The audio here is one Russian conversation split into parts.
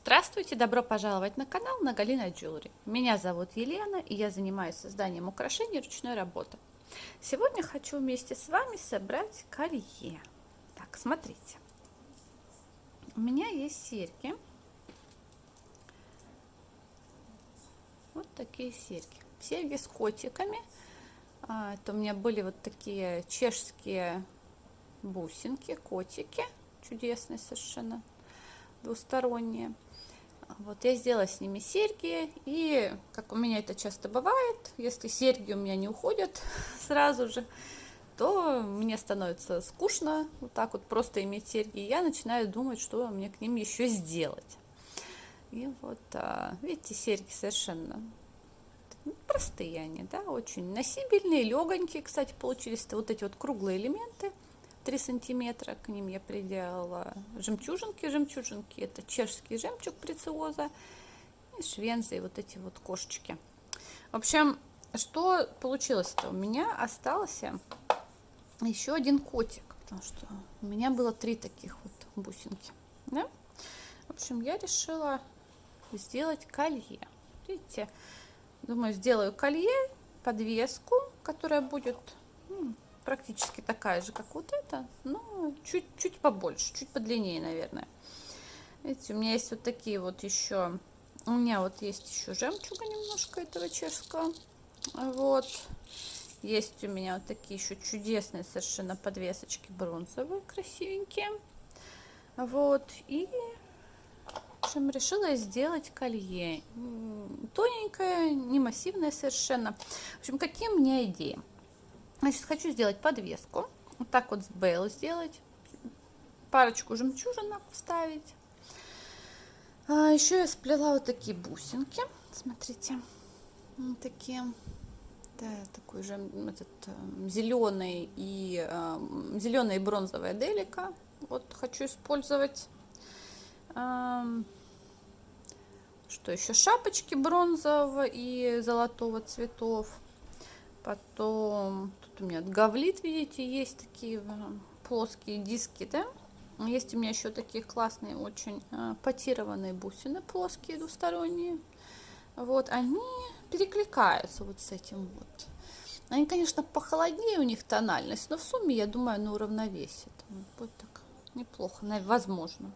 Здравствуйте, добро пожаловать на канал Нагалина Jewelry. Меня зовут Елена, и я занимаюсь созданием украшений ручной работы. Сегодня хочу вместе с вами собрать колье. Так, смотрите. У меня есть серьги. Вот такие серьги. Серьги с котиками. Это у меня были вот такие чешские бусинки, котики. Чудесные совершенно, двусторонние. Вот я сделала с ними серьги, и как у меня это часто бывает, если серьги у меня не уходят сразу же, то мне становится скучно вот так вот просто иметь серьги, и я начинаю думать, что мне к ним еще сделать. И вот, видите, серьги совершенно простые они, да, очень носибельные, легонькие, кстати, получились вот эти вот круглые элементы. 3 сантиметра, к ним я приделала жемчужинки. Жемчужинки это чешский жемчуг прециоза и швензы, и вот эти вот кошечки. В общем, что получилось-то? У меня остался еще один котик, потому что у меня было 3 таких вот бусинки. Да? В общем, я решила сделать колье. Видите, думаю, сделаю колье, подвеску, которая будет практически такая же, как вот эта, но чуть-чуть побольше, чуть подлиннее, наверное. Видите, у меня есть вот такие вот еще, у меня вот есть еще жемчуга немножко этого чешского. Вот. Есть у меня вот такие еще чудесные совершенно подвесочки бронзовые, красивенькие. Вот. И, в общем, решила сделать колье. Тоненькое, не массивное совершенно. В общем, какие у меня идеи? Значит, хочу сделать подвеску. Вот так вот с бейл сделать. Парочку жемчужинок вставить. Еще я сплела вот такие бусинки. Смотрите. Вот такие. Да, такой же зеленый и зеленая и бронзовая делика. Вот хочу использовать. Что еще? Шапочки бронзового и золотого цветов. Потом тут у меня гавлит, видите, есть такие плоские диски, да. Есть у меня еще такие классные, очень потированные бусины, плоские, двусторонние. Вот, они перекликаются вот с этим вот. Они, конечно, похолоднее у них тональность, но в сумме, я думаю, оно уравновесит. Вот так неплохо, возможно,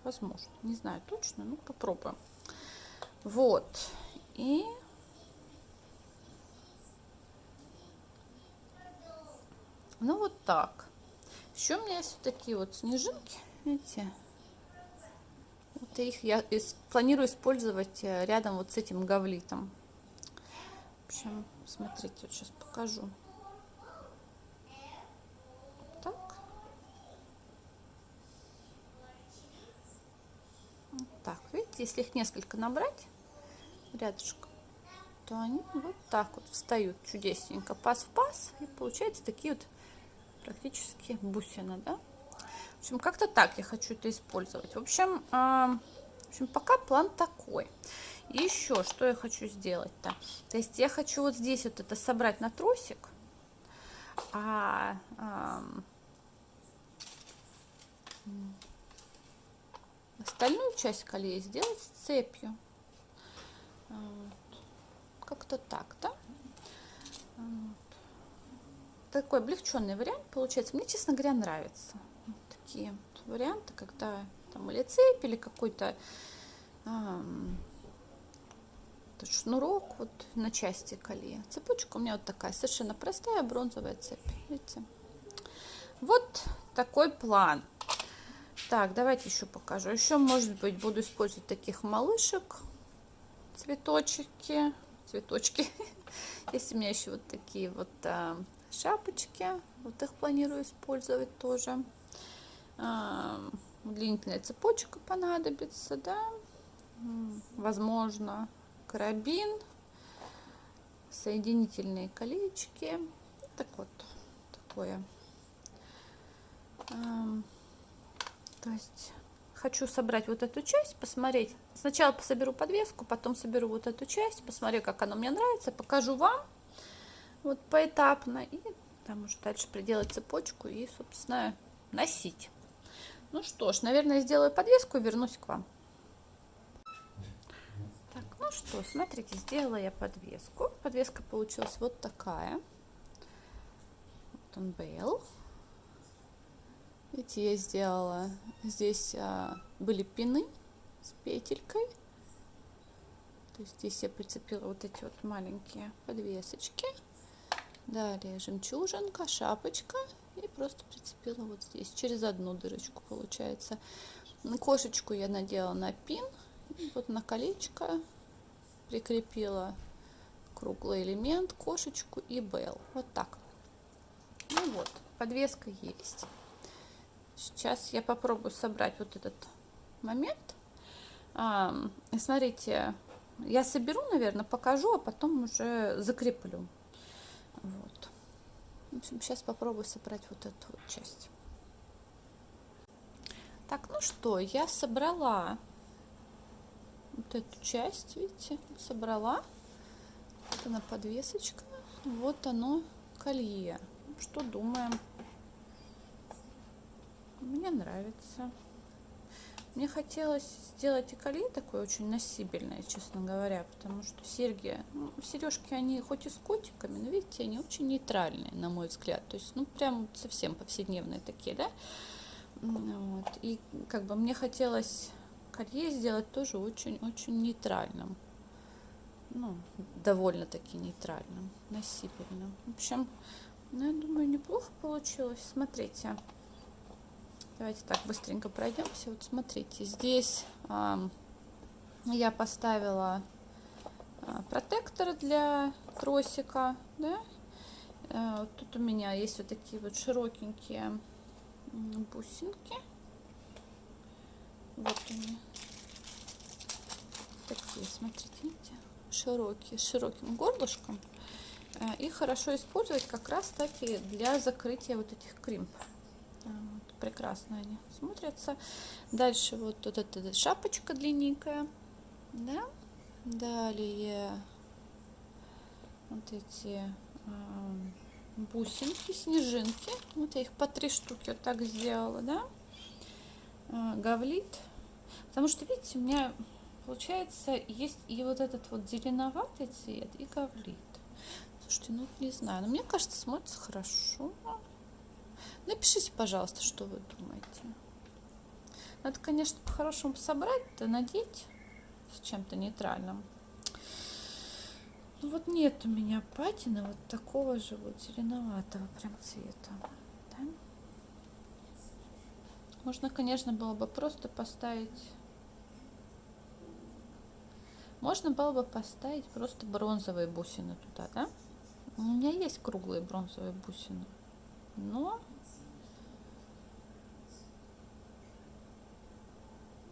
не знаю точно, но попробуем. Вот, и... Ну вот так. Еще у меня есть вот такие вот снежинки, видите. Вот их я планирую использовать рядом вот с этим гавлитом. В общем, смотрите, вот сейчас покажу. Так. Вот так, видите, если их несколько набрать рядышком, то они вот так вот встают чудесненько, паз в паз, и получается такие вот практически бусины, да. В общем, как-то так я хочу это использовать. В общем, пока план такой. И еще, что я хочу сделать-то? То есть я хочу вот здесь вот это собрать на тросик, остальную часть колеи сделать с цепью. Вот. Как-то так, да? Вот. Такой облегченный вариант получается. Мне, честно говоря, нравится. Вот такие вот варианты, когда там или цепь, или какой-то шнурок вот на части колье. Цепочка у меня вот такая, совершенно простая бронзовая цепь. Видите? Вот такой план. Так, давайте еще покажу. Еще, может быть, буду использовать таких малышек. Цветочки. Есть у меня еще вот такие вот шапочки. Вот их планирую использовать тоже. Длинная цепочка понадобится, да. Возможно, карабин, соединительные колечки. Так вот, такое. То есть хочу собрать вот эту часть, посмотреть. Сначала соберу подвеску, потом соберу вот эту часть, посмотрю, как она мне нравится, покажу вам вот поэтапно. И там уже дальше приделать цепочку и, собственно, носить. Ну что ж, наверное, сделаю подвеску и вернусь к вам. ну что, смотрите, сделала я подвеску. Подвеска получилась вот такая. Вот он был. Видите, я сделала, здесь были пины с петелькой. То есть здесь я прицепила вот эти вот маленькие подвесочки. Далее жемчужинка, шапочка. И просто прицепила вот здесь, через одну дырочку получается. Кошечку я надела на пин. И вот на колечко прикрепила круглый элемент, кошечку и Белл. Вот так. Ну вот, подвеска есть. Сейчас я попробую собрать вот этот момент. Смотрите, я соберу, наверное, покажу, а потом уже закреплю. Вот. В общем, сейчас попробую собрать вот эту вот часть. Так, ну что, я собрала вот эту часть, видите, собрала. Вот она подвесочка, вот оно колье. Что думаем? Мне нравится. Мне хотелось сделать и колье такое очень носибельное, честно говоря, потому что серьги, ну, сережки, они хоть и с котиками, но видите, они очень нейтральные, на мой взгляд. То есть, ну, прям совсем повседневные такие, да? Вот. И как бы мне хотелось колье сделать тоже очень-очень нейтральным. Ну, довольно-таки нейтральным, носибельным. В общем, ну, я думаю, неплохо получилось. Смотрите. Давайте так быстренько пройдемся. Вот смотрите, здесь я поставила протектор для тросика, да? Вот тут у меня есть вот такие вот широкенькие бусинки. Вот они. Такие, смотрите, видите? Широкие, с широким горлышком. Их хорошо использовать как раз, кстати, для закрытия вот этих кримп. Вот, прекрасно они смотрятся. Дальше вот эта шапочка длинненькая, да. Далее вот эти бусинки, снежинки. Вот я их по 3 штуки вот так сделала, да. Гавлит. Потому что, видите, у меня получается есть и вот этот вот зеленоватый цвет, и гавлит. Слушайте, ну не знаю, но мне кажется, смотрится хорошо. Напишите, пожалуйста, что вы думаете. Надо, конечно, по-хорошему собрать-то, надеть с чем-то нейтральным. Ну вот нет у меня патины вот такого же вот зеленоватого прям цвета. Да? Можно, конечно, было бы просто поставить... Можно было бы поставить просто бронзовые бусины туда, да? У меня есть круглые бронзовые бусины. Но...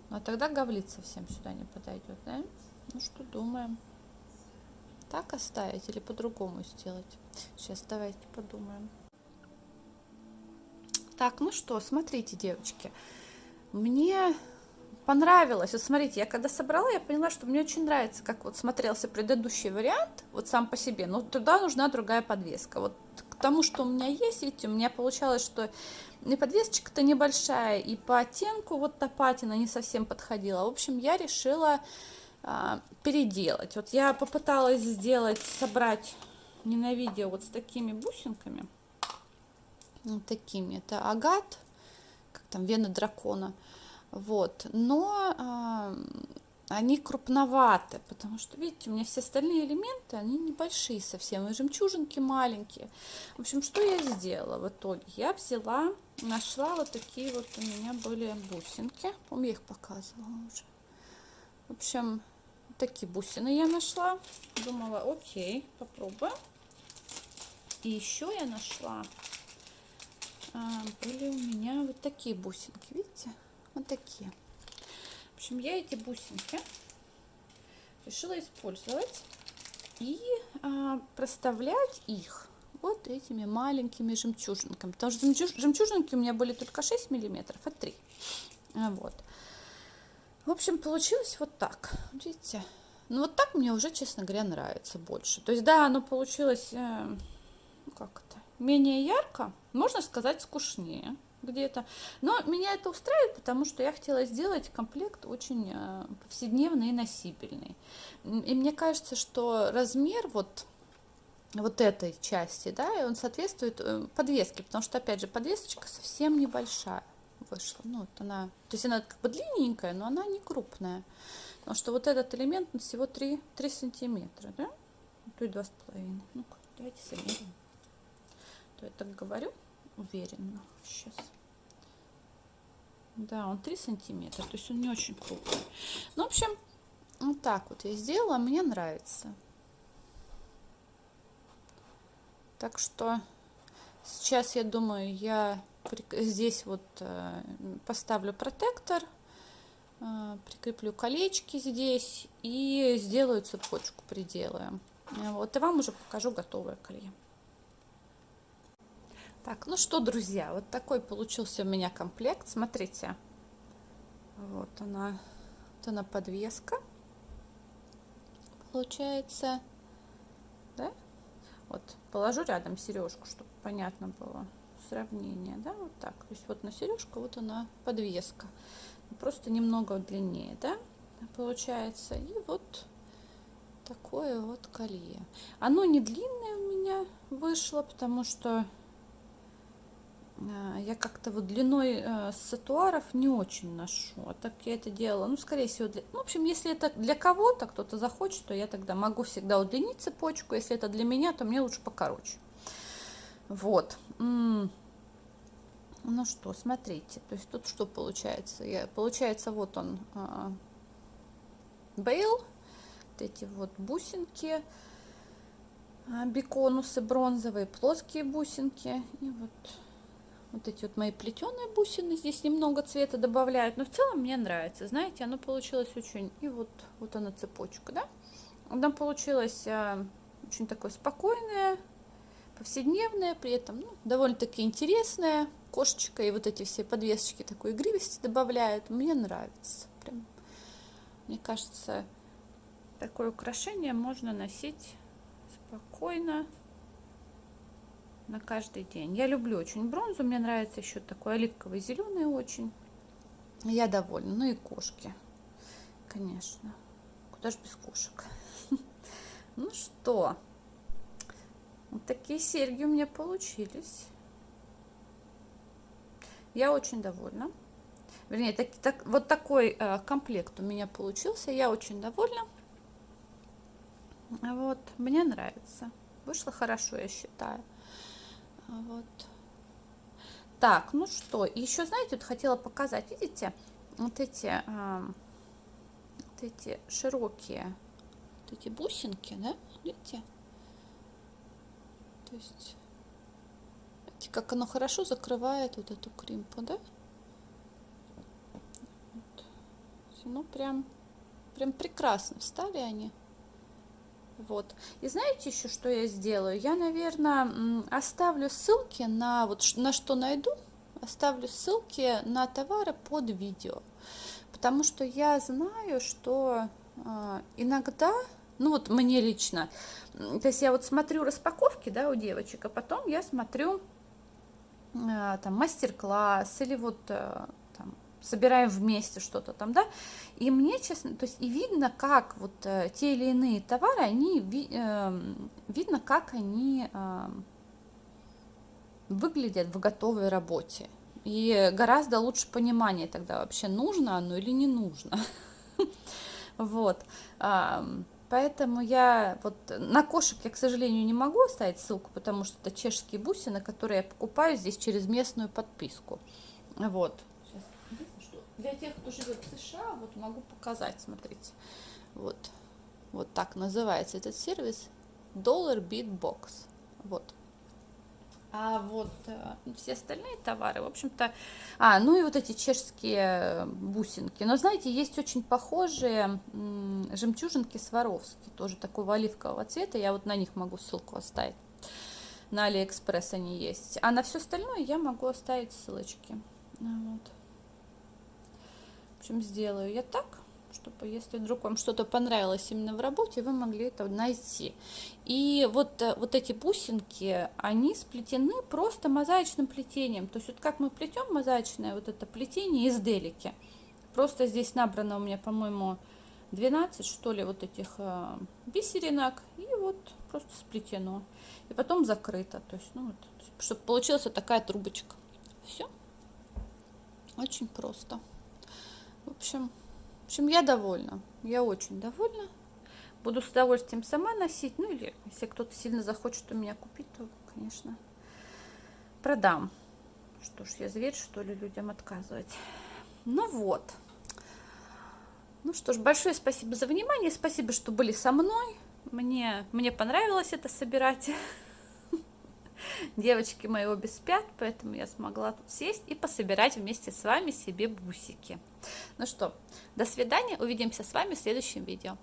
А тогда гавлит совсем сюда не подойдет, да? Ну что думаем? Так оставить или по-другому сделать? Сейчас давайте подумаем. Так, ну что, смотрите, девочки. Мне понравилось. Вот смотрите, я когда собрала, я поняла, что мне очень нравится, как вот смотрелся предыдущий вариант, вот сам по себе. Но туда нужна другая подвеска. Вот к тому, что у меня есть, видите, у меня получалось, что и подвесочка-то небольшая, и по оттенку вот та патина не совсем подходила. В общем, я решила переделать. Вот я попыталась собрать не на видео вот с такими бусинками. Вот такими. Это агат, как там, вена дракона. Вот. Но они крупноваты, потому что, видите, у меня все остальные элементы, они небольшие совсем, и жемчужинки маленькие. В общем, что я сделала в итоге? Я взяла, нашла вот такие вот у меня были бусинки. Помню, я их показывала уже. В общем, такие бусины я нашла. Думала, окей, попробуем. И еще я нашла, были у меня вот такие бусинки, видите? Вот такие. В общем, я эти бусинки решила использовать и проставлять их вот этими маленькими жемчужинками. Потому что жемчужинки у меня были только 6 миллиметров, а 3. Вот. В общем, получилось вот так. Видите? Ну, вот так мне уже, честно говоря, нравится больше. То есть, да, оно получилось, как это, менее ярко, можно сказать, скучнее. где-то. Но меня это устраивает, потому что я хотела сделать комплект очень повседневный и носибельный. И мне кажется, что размер вот этой части, да, и он соответствует подвеске, потому что, опять же, подвесочка совсем небольшая вышла. Ну, вот она, то есть она как бы длинненькая, но она не крупная. Потому что вот этот элемент он всего 3 сантиметра, да? То и 2,5. Ну-ка, давайте замерим. То я так говорю уверенно. Сейчас. Да, он 3 сантиметра, то есть он не очень крупный. Ну, в общем, вот так вот я сделала, мне нравится. Так что сейчас, я думаю, я здесь вот поставлю протектор, прикреплю колечки здесь и сделаю цепочку, приделаем. Вот, и вам уже покажу готовое колье. Так, ну что, друзья, вот такой получился у меня комплект. Смотрите, вот она подвеска получается, да? Вот положу рядом сережку, чтобы понятно было сравнение, да, вот так. То есть вот на сережку, вот она подвеска, просто немного длиннее, да, получается. И вот такое вот колье. Оно не длинное у меня вышло, потому что я как-то вот длиной сатуаров не очень ношу. А так я это делала, ну, скорее всего, ну, в общем, если это для кого-то, кто-то захочет, то я тогда могу всегда удлинить цепочку. Если это для меня, то мне лучше покороче. Вот. Ну что, смотрите. То есть тут что получается? Получается, вот он, бейл. Вот эти вот бусинки. Биконусы бронзовые, плоские бусинки. И вот эти вот мои плетеные бусины, здесь немного цвета добавляют, но в целом мне нравится, знаете, оно получилось очень, и вот она цепочка, да, она получилась очень такое спокойное, повседневное, при этом довольно-таки интересное, кошечка и вот эти все подвесочки такой игривости добавляют, мне нравится, прям, мне кажется, такое украшение можно носить спокойно, на каждый день. Я люблю очень бронзу, мне нравится еще такой оливковый зеленый очень. Я довольна. Ну и кошки, конечно. Куда же без кошек? Ну что, вот такие серьги у меня получились. Я очень довольна. Вернее, вот такой комплект у меня получился. Я очень довольна. Вот, мне нравится. Вышло хорошо, я считаю. Вот. Так, ну что, еще, знаете, вот хотела показать, видите, вот эти широкие, вот эти бусинки, да, видите? То есть, видите, как оно хорошо закрывает вот эту кримпу, да? Вот. Ну, прям прекрасно встали они. Вот. И знаете еще, что я сделаю? Я, наверное, оставлю ссылки на что найду, оставлю ссылки на товары под видео. Потому что я знаю, что иногда, ну вот мне лично, то есть я вот смотрю распаковки, да, у девочек, а потом я смотрю там мастер-класс или вот там собираем вместе что-то там, да, и мне, честно, то есть и видно, как вот те или иные товары, они, видно, как они выглядят в готовой работе. И гораздо лучше понимание тогда, вообще нужно оно или не нужно. Вот. Поэтому я вот на кошек я, к сожалению, не могу оставить ссылку, потому что это чешские бусины, которые я покупаю здесь через местную подписку. Вот. Сейчас. Для тех, кто живет в США, вот могу показать, смотрите. Вот так называется этот сервис. Dollar Beat Box. Вот. А вот все остальные товары, в общем-то... ну и вот эти чешские бусинки. Но, знаете, есть очень похожие жемчужинки Сваровски, тоже такого оливкового цвета. Я вот на них могу ссылку оставить. На Алиэкспресс они есть. А на все остальное я могу оставить ссылочки. Вот. В общем, сделаю я так. чтобы если вдруг вам что-то понравилось именно в работе, вы могли это найти. И вот эти бусинки, они сплетены просто мозаичным плетением. То есть вот как мы плетем мозаичное вот это плетение из делики. Просто здесь набрано у меня, по-моему, 12, что ли, вот этих бисеринок. И вот просто сплетено. И потом закрыто. То есть, ну, вот, чтобы получилась вот такая трубочка. Все. Очень просто. В общем, я довольна. Я очень довольна. Буду с удовольствием сама носить. Ну или если кто-то сильно захочет у меня купить, то, конечно, продам. Что ж, я зверь, что ли, людям отказывать. Ну вот. Ну что ж, большое спасибо за внимание. Спасибо, что были со мной. Мне понравилось это собирать. Девочки мои обе спят, поэтому я смогла тут сесть и пособирать вместе с вами себе бусики. Ну что, до свидания. Увидимся с вами в следующем видео.